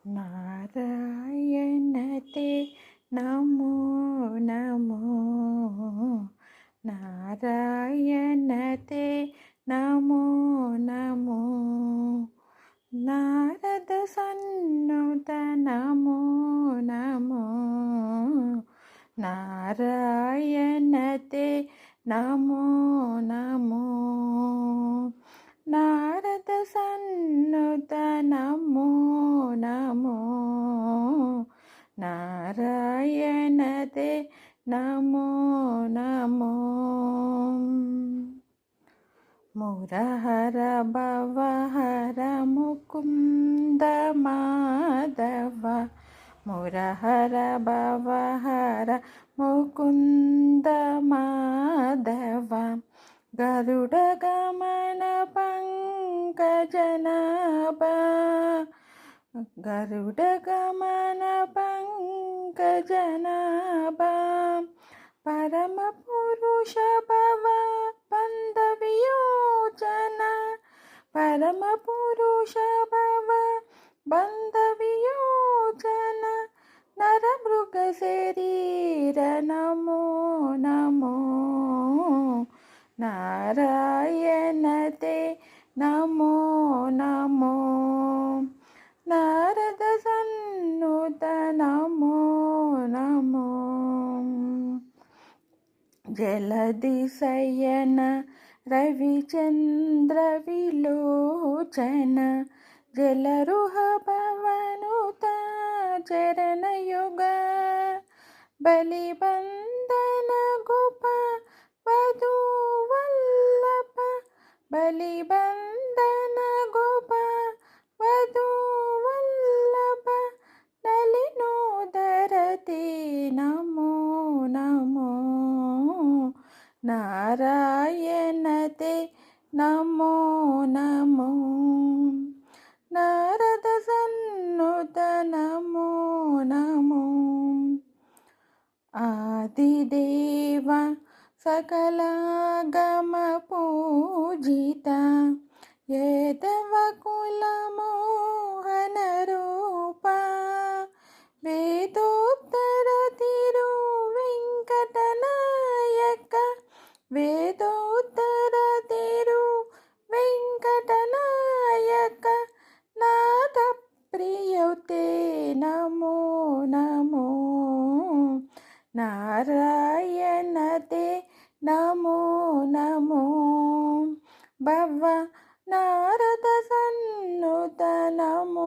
नारायण ते नमो नमो, नारायण ते नमो नमो, नारद सन्नुत नमो नमो, नारायण ते नमो नमो, नारद सन्नुत नमो नमो, नारायण ते नमो नमो, मुरहर भवहर मुकुंद माधव, मुरहर भवहर मुकुंद माधव, गरुड गमन पंकजनाभा, गरुड गमन पंकजनाभा, परम पुरुष भव बंद वियोजन, परम पुरुष भव बंद वियोजन, नर मृग शरीर नमो नमो, नारायण ते नमो नमो, नारद सन्नुत नमो नमो, जलधि शयन रविचंद्र विलोचन, जलरुह भवनुत चरण युग, बलिबंधन गोप वधू वल्लभ, बलिबंधन गोप वधू वल्लभ, नलिनोदर ते नमो नमो, नारायण ते नमो नमो, नारद सन्नुत नमो नमो, आदिदेव सकलागम पूजिता, यादव कुल मोहन रूपा, वेदोत्तर तिरु वेंकटनायक, वेदोत्तर तिरु वेंकटनायक, नाथ प्रियते नमो नमो, नारायण ते नमो नमो, भव